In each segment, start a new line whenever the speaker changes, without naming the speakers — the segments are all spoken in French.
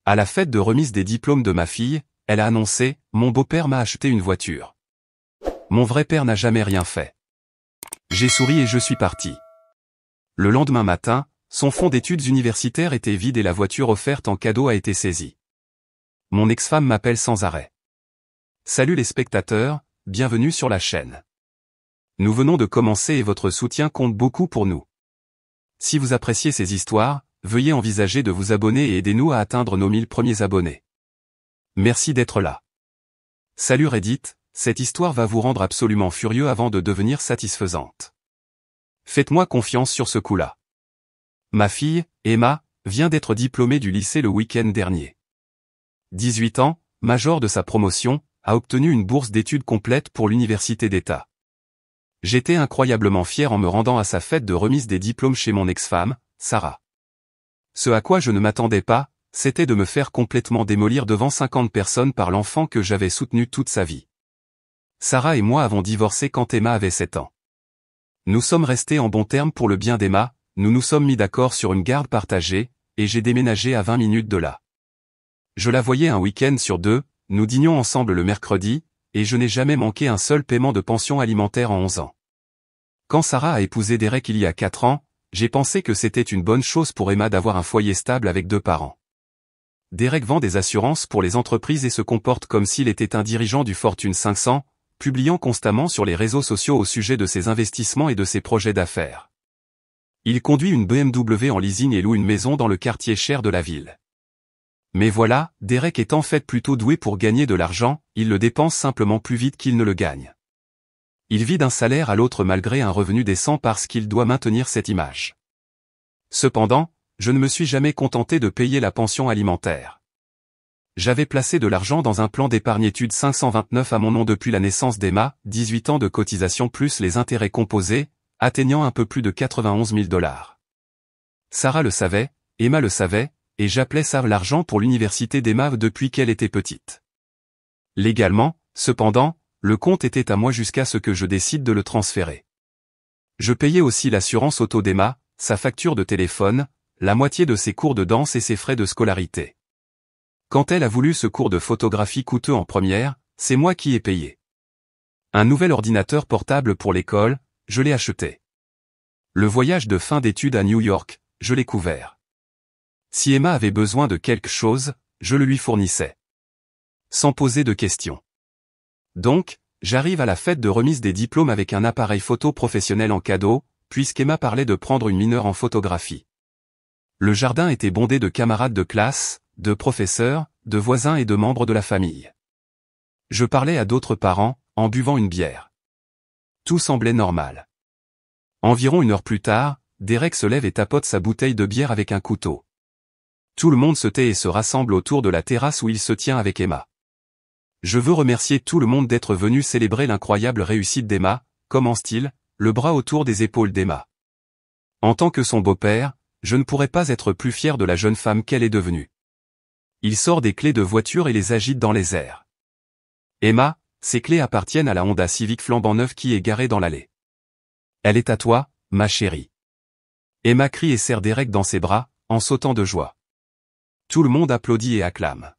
À la fête de remise des diplômes de ma fille, elle a annoncé « Mon beau-père m'a acheté une voiture. » Mon vrai père n'a jamais rien fait. J'ai souri et je suis parti. Le lendemain matin, son fonds d'études universitaires était vide et la voiture offerte en cadeau a été saisie. Mon ex-femme m'appelle sans arrêt. Salut les spectateurs, bienvenue sur la chaîne. Nous venons de commencer et votre soutien compte beaucoup pour nous. Si vous appréciez ces histoires, veuillez envisager de vous abonner et aidez-nous à atteindre nos 1000 premiers abonnés. Merci d'être là. Salut Reddit, cette histoire va vous rendre absolument furieux avant de devenir satisfaisante. Faites-moi confiance sur ce coup-là. Ma fille, Emma, vient d'être diplômée du lycée le week-end dernier. 18 ans, major de sa promotion, a obtenu une bourse d'études complète pour l'université d'État. J'étais incroyablement fier en me rendant à sa fête de remise des diplômes chez mon ex-femme, Sarah. Ce à quoi je ne m'attendais pas, c'était de me faire complètement démolir devant 50 personnes par l'enfant que j'avais soutenu toute sa vie. Sarah et moi avons divorcé quand Emma avait 7 ans. Nous sommes restés en bons termes pour le bien d'Emma, nous nous sommes mis d'accord sur une garde partagée, et j'ai déménagé à 20 minutes de là. Je la voyais un week-end sur 2, nous dînions ensemble le mercredi, et je n'ai jamais manqué un seul paiement de pension alimentaire en 11 ans. Quand Sarah a épousé Derek il y a 4 ans, j'ai pensé que c'était une bonne chose pour Emma d'avoir un foyer stable avec 2 parents. Derek vend des assurances pour les entreprises et se comporte comme s'il était un dirigeant du Fortune 500, publiant constamment sur les réseaux sociaux au sujet de ses investissements et de ses projets d'affaires. Il conduit une BMW en leasing et loue une maison dans le quartier cher de la ville. Mais voilà, Derek est en fait plutôt doué pour gagner de l'argent, il le dépense simplement plus vite qu'il ne le gagne. Il vit d'un salaire à l'autre malgré un revenu décent parce qu'il doit maintenir cette image. Cependant, je ne me suis jamais contenté de payer la pension alimentaire. J'avais placé de l'argent dans un plan d'épargne études 529 à mon nom depuis la naissance d'Emma, 18 ans de cotisation plus les intérêts composés, atteignant un peu plus de 91 000 $. Sarah le savait, Emma le savait, et j'appelais ça l'argent pour l'université d'Emma depuis qu'elle était petite. Légalement, cependant, le compte était à moi jusqu'à ce que je décide de le transférer. Je payais aussi l'assurance auto d'Emma, sa facture de téléphone, la moitié de ses cours de danse et ses frais de scolarité. Quand elle a voulu ce cours de photographie coûteux en première, c'est moi qui ai payé. Un nouvel ordinateur portable pour l'école, je l'ai acheté. Le voyage de fin d'études à New York, je l'ai couvert. Si Emma avait besoin de quelque chose, je le lui fournissais. Sans poser de questions. Donc, j'arrive à la fête de remise des diplômes avec un appareil photo professionnel en cadeau, puisqu'Emma parlait de prendre une mineure en photographie. Le jardin était bondé de camarades de classe, de professeurs, de voisins et de membres de la famille. Je parlais à d'autres parents, en buvant une bière. Tout semblait normal. Environ 1 heure plus tard, Derek se lève et tapote sa bouteille de bière avec un couteau. Tout le monde se tait et se rassemble autour de la terrasse où il se tient avec Emma. Je veux remercier tout le monde d'être venu célébrer l'incroyable réussite d'Emma, commence-t-il, le bras autour des épaules d'Emma. En tant que son beau-père, je ne pourrais pas être plus fier de la jeune femme qu'elle est devenue. Il sort des clés de voiture et les agite dans les airs. Emma, ces clés appartiennent à la Honda Civic flambant neuve qui est garée dans l'allée. Elle est à toi, ma chérie. Emma crie et serre Derek dans ses bras, en sautant de joie. Tout le monde applaudit et acclame.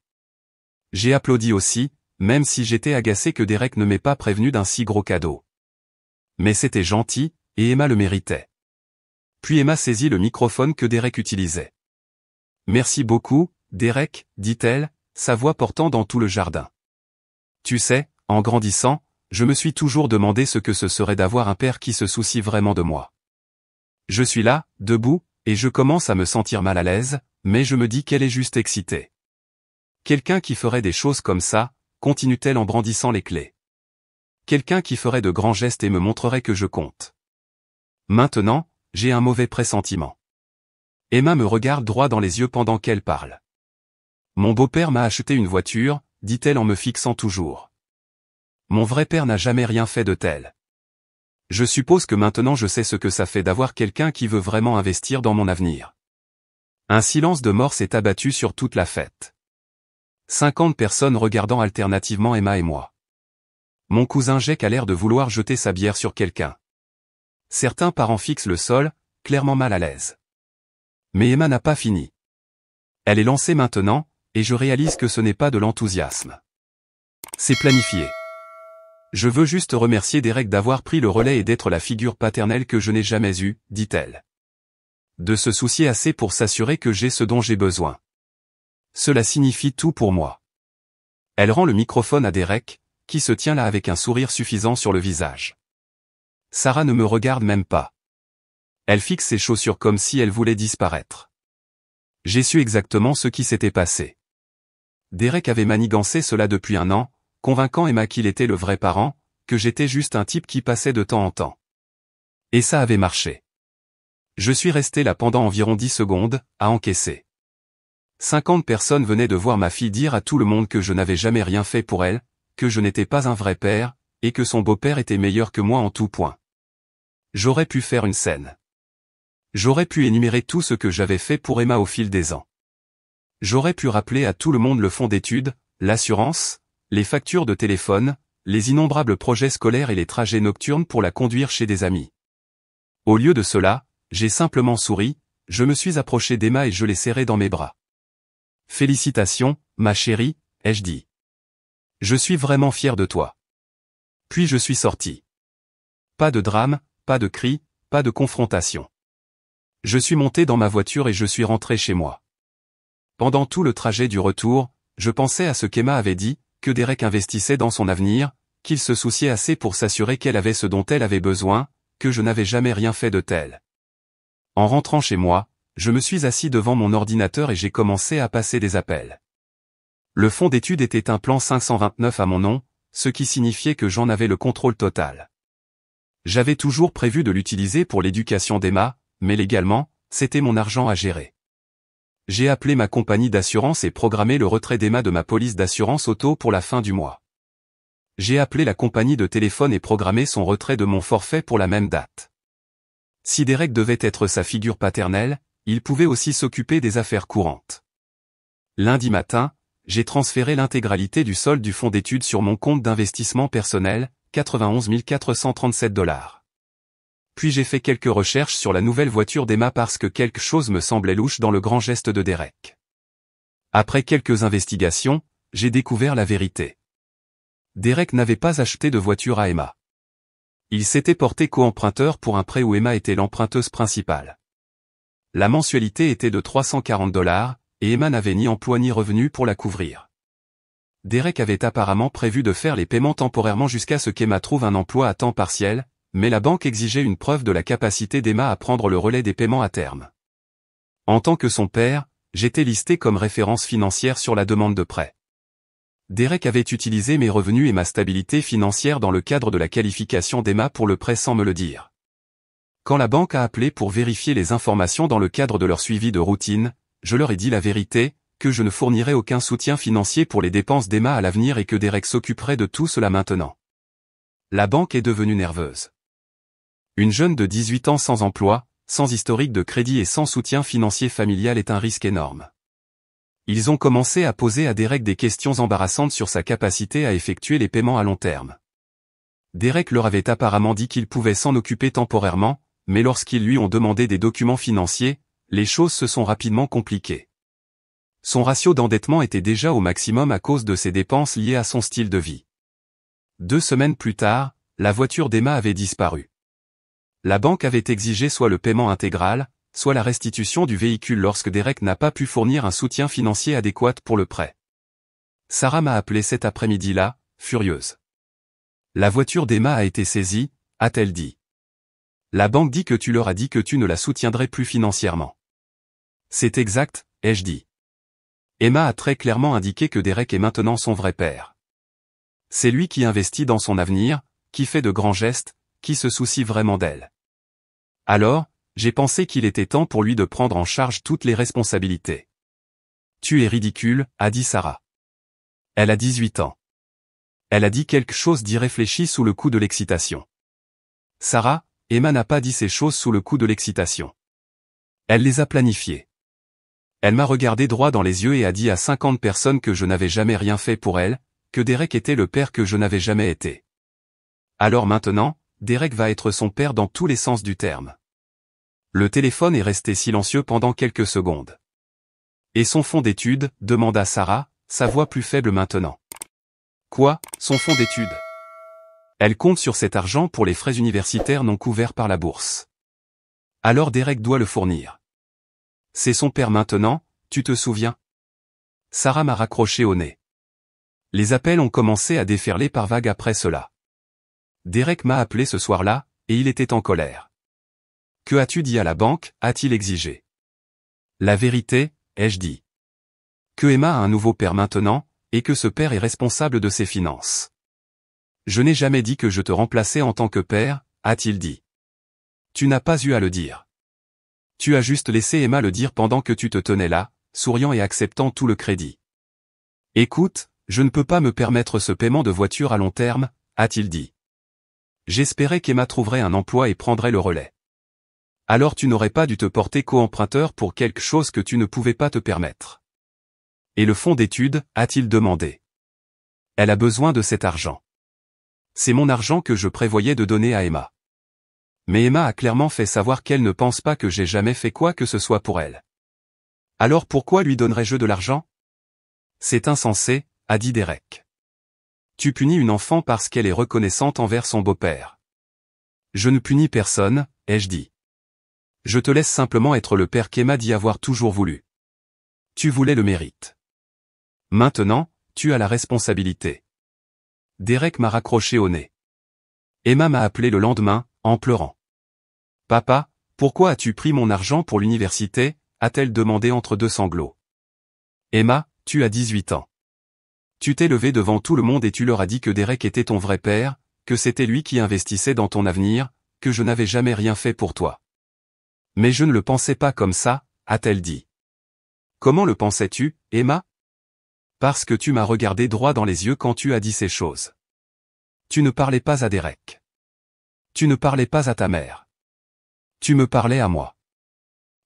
J'ai applaudi aussi, même si j'étais agacé que Derek ne m'ait pas prévenu d'un si gros cadeau. Mais c'était gentil, et Emma le méritait. Puis Emma saisit le microphone que Derek utilisait. Merci beaucoup, Derek, dit-elle, sa voix portant dans tout le jardin. Tu sais, en grandissant, je me suis toujours demandé ce que ce serait d'avoir un père qui se soucie vraiment de moi. Je suis là, debout, et je commence à me sentir mal à l'aise, mais je me dis qu'elle est juste excitée. Quelqu'un qui ferait des choses comme ça, continue-t-elle en brandissant les clés. Quelqu'un qui ferait de grands gestes et me montrerait que je compte. Maintenant, j'ai un mauvais pressentiment. Emma me regarde droit dans les yeux pendant qu'elle parle. Mon beau-père m'a acheté une voiture, dit-elle en me fixant toujours. Mon vrai père n'a jamais rien fait de tel. Je suppose que maintenant je sais ce que ça fait d'avoir quelqu'un qui veut vraiment investir dans mon avenir. Un silence de mort s'est abattu sur toute la fête. 50 personnes regardant alternativement Emma et moi. Mon cousin Jake a l'air de vouloir jeter sa bière sur quelqu'un. Certains parents fixent le sol, clairement mal à l'aise. Mais Emma n'a pas fini. Elle est lancée maintenant, et je réalise que ce n'est pas de l'enthousiasme. C'est planifié. Je veux juste remercier Derek d'avoir pris le relais et d'être la figure paternelle que je n'ai jamais eue, dit-elle. De se soucier assez pour s'assurer que j'ai ce dont j'ai besoin. Cela signifie tout pour moi. Elle rend le microphone à Derek, qui se tient là avec un sourire suffisant sur le visage. Sarah ne me regarde même pas. Elle fixe ses chaussures comme si elle voulait disparaître. J'ai su exactement ce qui s'était passé. Derek avait manigancé cela depuis 1 an, convainquant Emma qu'il était le vrai parent, que j'étais juste un type qui passait de temps en temps. Et ça avait marché. Je suis resté là pendant environ 10 secondes, à encaisser. 50 personnes venaient de voir ma fille dire à tout le monde que je n'avais jamais rien fait pour elle, que je n'étais pas un vrai père, et que son beau-père était meilleur que moi en tout point. J'aurais pu faire une scène. J'aurais pu énumérer tout ce que j'avais fait pour Emma au fil des ans. J'aurais pu rappeler à tout le monde le fonds d'études, l'assurance, les factures de téléphone, les innombrables projets scolaires et les trajets nocturnes pour la conduire chez des amis. Au lieu de cela, j'ai simplement souri, je me suis approché d'Emma et je l'ai serrée dans mes bras. « Félicitations, ma chérie », ai-je dit. « Je suis vraiment fier de toi. » Puis je suis sorti. Pas de drame, pas de cris, pas de confrontation. Je suis monté dans ma voiture et je suis rentré chez moi. Pendant tout le trajet du retour, je pensais à ce qu'Emma avait dit, que Derek investissait dans son avenir, qu'il se souciait assez pour s'assurer qu'elle avait ce dont elle avait besoin, que je n'avais jamais rien fait de tel. En rentrant chez moi, je me suis assis devant mon ordinateur et j'ai commencé à passer des appels. Le fonds d'études était un plan 529 à mon nom, ce qui signifiait que j'en avais le contrôle total. J'avais toujours prévu de l'utiliser pour l'éducation d'Emma, mais légalement, c'était mon argent à gérer. J'ai appelé ma compagnie d'assurance et programmé le retrait d'Emma de ma police d'assurance auto pour la fin du mois. J'ai appelé la compagnie de téléphone et programmé son retrait de mon forfait pour la même date. Si Derek devait être sa figure paternelle, il pouvait aussi s'occuper des affaires courantes. Lundi matin, j'ai transféré l'intégralité du solde du fonds d'études sur mon compte d'investissement personnel, 91 437 $. Puis j'ai fait quelques recherches sur la nouvelle voiture d'Emma parce que quelque chose me semblait louche dans le grand geste de Derek. Après quelques investigations, j'ai découvert la vérité. Derek n'avait pas acheté de voiture à Emma. Il s'était porté co-emprunteur pour un prêt où Emma était l'emprunteuse principale. La mensualité était de 340 $, et Emma n'avait ni emploi ni revenu pour la couvrir. Derek avait apparemment prévu de faire les paiements temporairement jusqu'à ce qu'Emma trouve un emploi à temps partiel, mais la banque exigeait une preuve de la capacité d'Emma à prendre le relais des paiements à terme. En tant que son père, j'étais listé comme référence financière sur la demande de prêt. Derek avait utilisé mes revenus et ma stabilité financière dans le cadre de la qualification d'Emma pour le prêt sans me le dire. Quand la banque a appelé pour vérifier les informations dans le cadre de leur suivi de routine, je leur ai dit la vérité, que je ne fournirais aucun soutien financier pour les dépenses d'Emma à l'avenir et que Derek s'occuperait de tout cela maintenant. La banque est devenue nerveuse. Une jeune de 18 ans sans emploi, sans historique de crédit et sans soutien financier familial est un risque énorme. Ils ont commencé à poser à Derek des questions embarrassantes sur sa capacité à effectuer les paiements à long terme. Derek leur avait apparemment dit qu'il pouvait s'en occuper temporairement, mais lorsqu'ils lui ont demandé des documents financiers, les choses se sont rapidement compliquées. Son ratio d'endettement était déjà au maximum à cause de ses dépenses liées à son style de vie. 2 semaines plus tard, la voiture d'Emma avait disparu. La banque avait exigé soit le paiement intégral, soit la restitution du véhicule lorsque Derek n'a pas pu fournir un soutien financier adéquat pour le prêt. Sarah m'a appelé cet après-midi-là, furieuse. La voiture d'Emma a été saisie, a-t-elle dit. La banque dit que tu leur as dit que tu ne la soutiendrais plus financièrement. C'est exact, ai-je dit. Emma a très clairement indiqué que Derek est maintenant son vrai père. C'est lui qui investit dans son avenir, qui fait de grands gestes, qui se soucie vraiment d'elle. Alors, j'ai pensé qu'il était temps pour lui de prendre en charge toutes les responsabilités. Tu es ridicule, a dit Sarah. Elle a 18 ans. Elle a dit quelque chose d'irréfléchi sous le coup de l'excitation. Sarah, Emma n'a pas dit ces choses sous le coup de l'excitation. Elle les a planifiées. Elle m'a regardé droit dans les yeux et a dit à 50 personnes que je n'avais jamais rien fait pour elle, que Derek était le père que je n'avais jamais été. Alors maintenant, Derek va être son père dans tous les sens du terme. Le téléphone est resté silencieux pendant quelques secondes. Et son fonds d'études, demanda Sarah, sa voix plus faible maintenant. Quoi, son fonds d'études? Elle compte sur cet argent pour les frais universitaires non couverts par la bourse. Alors Derek doit le fournir. C'est son père maintenant, tu te souviens? Sarah m'a raccroché au nez. Les appels ont commencé à déferler par vagues après cela. Derek m'a appelé ce soir-là, et il était en colère. Que as-tu dit à la banque, a-t-il exigé. La vérité, ai-je dit. Que Emma a un nouveau père maintenant, et que ce père est responsable de ses finances. Je n'ai jamais dit que je te remplaçais en tant que père, a-t-il dit. Tu n'as pas eu à le dire. Tu as juste laissé Emma le dire pendant que tu te tenais là, souriant et acceptant tout le crédit. Écoute, je ne peux pas me permettre ce paiement de voiture à long terme, a-t-il dit. J'espérais qu'Emma trouverait un emploi et prendrait le relais. Alors tu n'aurais pas dû te porter co-emprunteur pour quelque chose que tu ne pouvais pas te permettre. Et le fonds d'études, a-t-il demandé. Elle a besoin de cet argent. C'est mon argent que je prévoyais de donner à Emma. Mais Emma a clairement fait savoir qu'elle ne pense pas que j'ai jamais fait quoi que ce soit pour elle. Alors pourquoi lui donnerais-je de l'argent? C'est insensé, a dit Derek. Tu punis une enfant parce qu'elle est reconnaissante envers son beau-père. Je ne punis personne, ai-je dit. Je te laisse simplement être le père qu'Emma dit avoir toujours voulu. Tu voulais le mérite. Maintenant, tu as la responsabilité. Derek m'a raccroché au nez. Emma m'a appelé le lendemain, en pleurant. Papa, pourquoi as-tu pris mon argent pour l'université, a-t-elle demandé entre deux sanglots. Emma, tu as 18 ans. Tu t'es levé devant tout le monde et tu leur as dit que Derek était ton vrai père, que c'était lui qui investissait dans ton avenir, que je n'avais jamais rien fait pour toi. Mais je ne le pensais pas comme ça, a-t-elle dit. Comment le pensais-tu, Emma? Parce que tu m'as regardé droit dans les yeux quand tu as dit ces choses. Tu ne parlais pas à Derek. Tu ne parlais pas à ta mère. Tu me parlais à moi.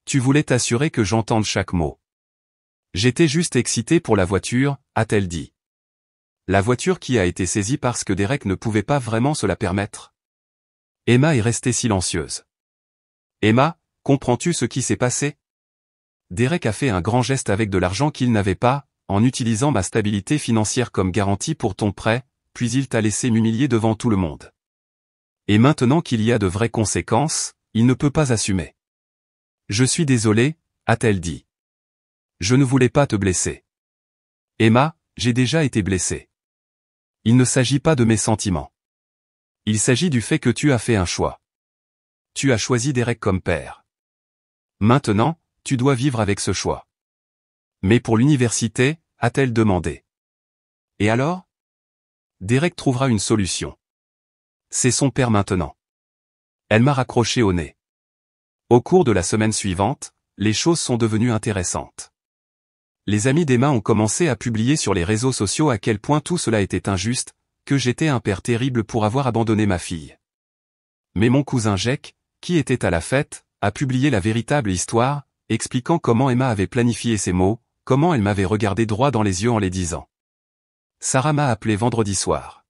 Tu voulais t'assurer que j'entende chaque mot. J'étais juste excité pour la voiture, a-t-elle dit. La voiture qui a été saisie parce que Derek ne pouvait pas vraiment se la permettre. Emma est restée silencieuse. Emma, comprends-tu ce qui s'est passé? Derek a fait un grand geste avec de l'argent qu'il n'avait pas, en utilisant ma stabilité financière comme garantie pour ton prêt, puis il t'a laissé m'humilier devant tout le monde. Et maintenant qu'il y a de vraies conséquences, il ne peut pas assumer. Je suis désolé, a-t-elle dit. Je ne voulais pas te blesser. Emma, j'ai déjà été blessé. Il ne s'agit pas de mes sentiments. Il s'agit du fait que tu as fait un choix. Tu as choisi Derek comme père. Maintenant, tu dois vivre avec ce choix. Mais pour l'université, a-t-elle demandé. Et alors? Derek trouvera une solution. C'est son père maintenant. Elle m'a raccroché au nez. Au cours de la semaine suivante, les choses sont devenues intéressantes. Les amis d'Emma ont commencé à publier sur les réseaux sociaux à quel point tout cela était injuste, que j'étais un père terrible pour avoir abandonné ma fille. Mais mon cousin Jake, qui était à la fête, a publié la véritable histoire, expliquant comment Emma avait planifié ses mots, comment elle m'avait regardé droit dans les yeux en les disant. Sarah m'a appelé vendredi soir.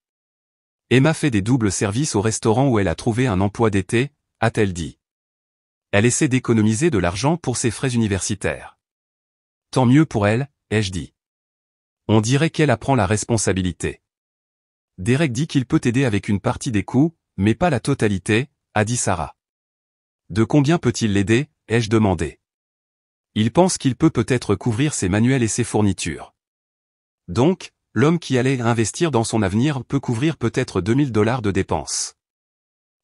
Emma fait des doubles services au restaurant où elle a trouvé un emploi d'été, a-t-elle dit. Elle essaie d'économiser de l'argent pour ses frais universitaires. Tant mieux pour elle, ai-je dit. On dirait qu'elle apprend la responsabilité. Derek dit qu'il peut aider avec une partie des coûts, mais pas la totalité, a dit Sarah. De combien peut-il l'aider, ai-je demandé. Il pense qu'il peut peut-être couvrir ses manuels et ses fournitures. Donc, l'homme qui allait investir dans son avenir peut couvrir peut-être $2000 de dépenses.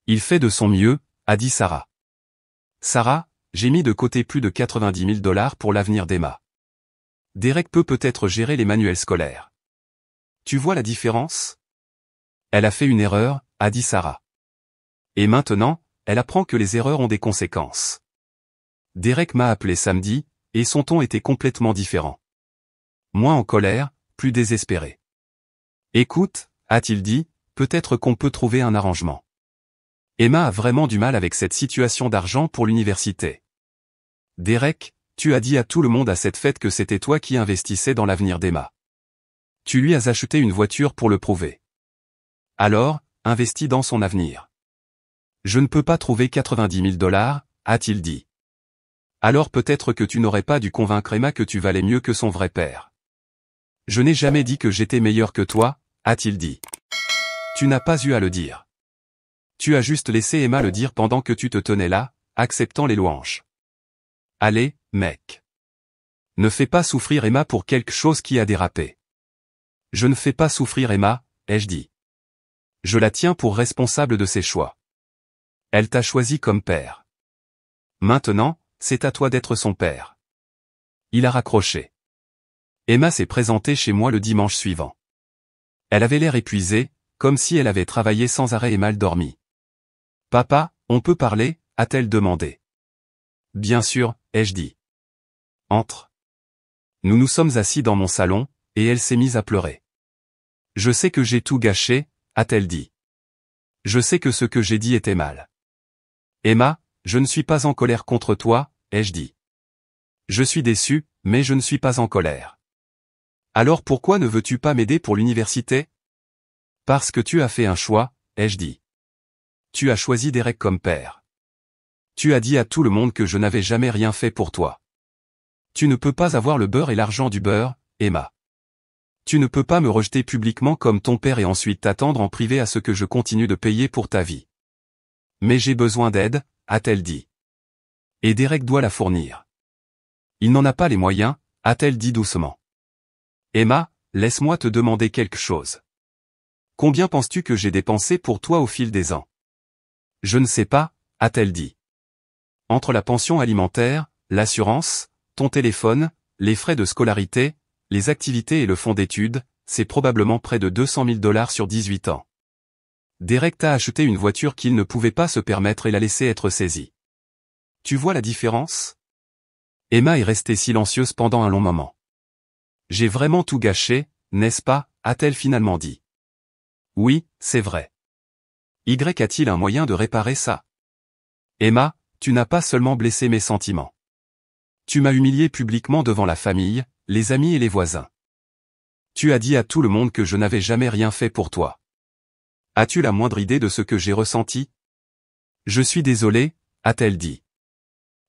Il fait de son mieux, a dit Sarah. Sarah, j'ai mis de côté plus de $90 000 pour l'avenir d'Emma. Derek peut peut-être gérer les manuels scolaires. Tu vois la différence? Elle a fait une erreur, a dit Sarah. Et maintenant, elle apprend que les erreurs ont des conséquences. Derek m'a appelé samedi, et son ton était complètement différent. Moins en colère, plus désespéré. Écoute, a-t-il dit, peut-être qu'on peut trouver un arrangement. Emma a vraiment du mal avec cette situation d'argent pour l'université. Derek, tu as dit à tout le monde à cette fête que c'était toi qui investissais dans l'avenir d'Emma. Tu lui as acheté une voiture pour le prouver. Alors, investis dans son avenir. Je ne peux pas trouver $90 000, a-t-il dit. Alors peut-être que tu n'aurais pas dû convaincre Emma que tu valais mieux que son vrai père. Je n'ai jamais dit que j'étais meilleur que toi, a-t-il dit. Tu n'as pas eu à le dire. Tu as juste laissé Emma le dire pendant que tu te tenais là, acceptant les louanges. Allez, mec. Ne fais pas souffrir Emma pour quelque chose qui a dérapé. Je ne fais pas souffrir Emma, ai-je dit. Je la tiens pour responsable de ses choix. Elle t'a choisi comme père. Maintenant, c'est à toi d'être son père. Il a raccroché. Emma s'est présentée chez moi le dimanche suivant. Elle avait l'air épuisée, comme si elle avait travaillé sans arrêt et mal dormi. « Papa, on peut parler ?» a-t-elle demandé. « Bien sûr, ai-je dit. »« Entre. » Nous nous sommes assis dans mon salon, et elle s'est mise à pleurer. « Je sais que j'ai tout gâché, » a-t-elle dit. « Je sais que ce que j'ai dit était mal. »« Emma, je ne suis pas en colère contre toi, » ai-je dit. « Je suis déçu, mais je ne suis pas en colère. »« Alors pourquoi ne veux-tu pas m'aider pour l'université ?»« Parce que tu as fait un choix, » ai-je dit. « Tu as choisi Derek comme père. Tu as dit à tout le monde que je n'avais jamais rien fait pour toi. Tu ne peux pas avoir le beurre et l'argent du beurre, Emma. Tu ne peux pas me rejeter publiquement comme ton père et ensuite t'attendre en privé à ce que je continue de payer pour ta vie. Mais j'ai besoin d'aide, a-t-elle dit. Et Derek doit la fournir. Il n'en a pas les moyens, a-t-elle dit doucement. Emma, laisse-moi te demander quelque chose. Combien penses-tu que j'ai dépensé pour toi au fil des ans? Je ne sais pas, a-t-elle dit. Entre la pension alimentaire, l'assurance, ton téléphone, les frais de scolarité, les activités et le fonds d'études, c'est probablement près de 200 000 $ sur 18 ans. Derek t'a acheté une voiture qu'il ne pouvait pas se permettre et l'a laissé être saisi. Tu vois la différence? Emma est restée silencieuse pendant un long moment. J'ai vraiment tout gâché, n'est-ce pas, a-t-elle finalement dit. Oui, c'est vrai. Y a-t-il un moyen de réparer ça? Emma, tu n'as pas seulement blessé mes sentiments. Tu m'as humilié publiquement devant la famille, les amis et les voisins. Tu as dit à tout le monde que je n'avais jamais rien fait pour toi. As-tu la moindre idée de ce que j'ai ressenti? Je suis désolé, a-t-elle dit.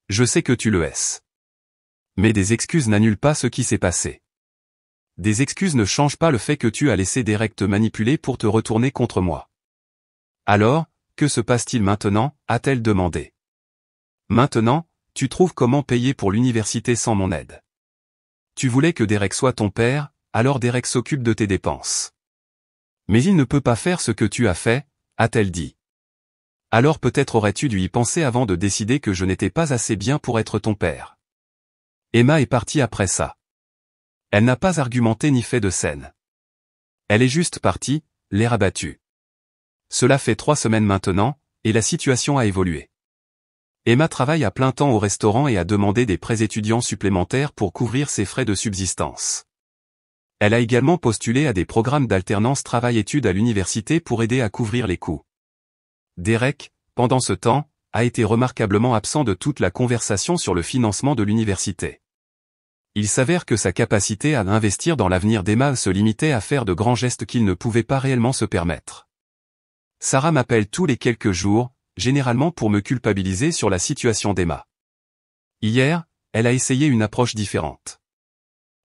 Je sais que tu le es. Mais des excuses n'annulent pas ce qui s'est passé. Des excuses ne changent pas le fait que tu as laissé Derek te manipuler pour te retourner contre moi. Alors, que se passe-t-il maintenant, a-t-elle demandé. Maintenant, tu trouves comment payer pour l'université sans mon aide. Tu voulais que Derek soit ton père, alors Derek s'occupe de tes dépenses. Mais il ne peut pas faire ce que tu as fait, a-t-elle dit. Alors peut-être aurais-tu dû y penser avant de décider que je n'étais pas assez bien pour être ton père. Emma est partie après ça. Elle n'a pas argumenté ni fait de scène. Elle est juste partie, l'air abattu. Cela fait 3 semaines maintenant, et la situation a évolué. Emma travaille à plein temps au restaurant et a demandé des prêts étudiants supplémentaires pour couvrir ses frais de subsistance. Elle a également postulé à des programmes d'alternance travail-études à l'université pour aider à couvrir les coûts. Derek, pendant ce temps, a été remarquablement absent de toute la conversation sur le financement de l'université. Il s'avère que sa capacité à investir dans l'avenir d'Emma se limitait à faire de grands gestes qu'il ne pouvait pas réellement se permettre. Sarah m'appelle tous les quelques jours, généralement pour me culpabiliser sur la situation d'Emma. Hier, elle a essayé une approche différente.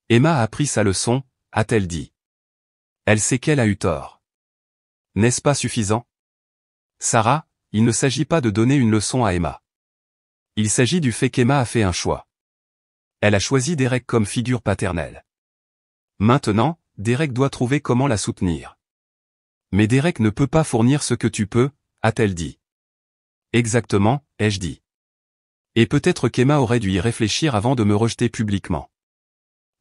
Emma a appris sa leçon, a-t-elle dit. Elle sait qu'elle a eu tort. N'est-ce pas suffisant? Sarah, il ne s'agit pas de donner une leçon à Emma. Il s'agit du fait qu'Emma a fait un choix. Elle a choisi Derek comme figure paternelle. Maintenant, Derek doit trouver comment la soutenir. Mais Derek ne peut pas fournir ce que tu peux, a-t-elle dit. Exactement, ai-je dit. Et peut-être qu'Emma aurait dû y réfléchir avant de me rejeter publiquement.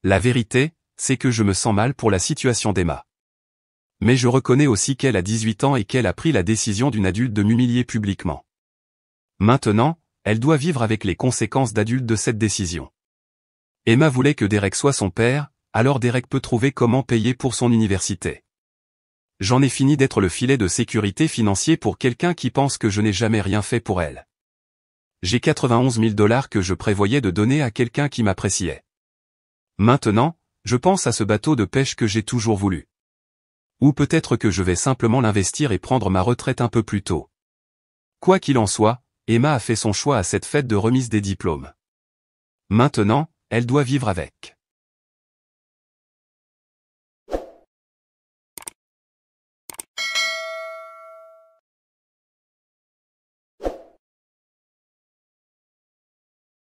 La vérité, c'est que je me sens mal pour la situation d'Emma. Mais je reconnais aussi qu'elle a 18 ans et qu'elle a pris la décision d'une adulte de m'humilier publiquement. Maintenant, elle doit vivre avec les conséquences d'adulte de cette décision. Emma voulait que Derek soit son père, alors Derek peut trouver comment payer pour son université. J'en ai fini d'être le filet de sécurité financier pour quelqu'un qui pense que je n'ai jamais rien fait pour elle. J'ai 91 000 $ que je prévoyais de donner à quelqu'un qui m'appréciait. Maintenant, je pense à ce bateau de pêche que j'ai toujours voulu. Ou peut-être que je vais simplement l'investir et prendre ma retraite un peu plus tôt. Quoi qu'il en soit, Emma a fait son choix à cette fête de remise des diplômes. Maintenant, elle doit vivre avec.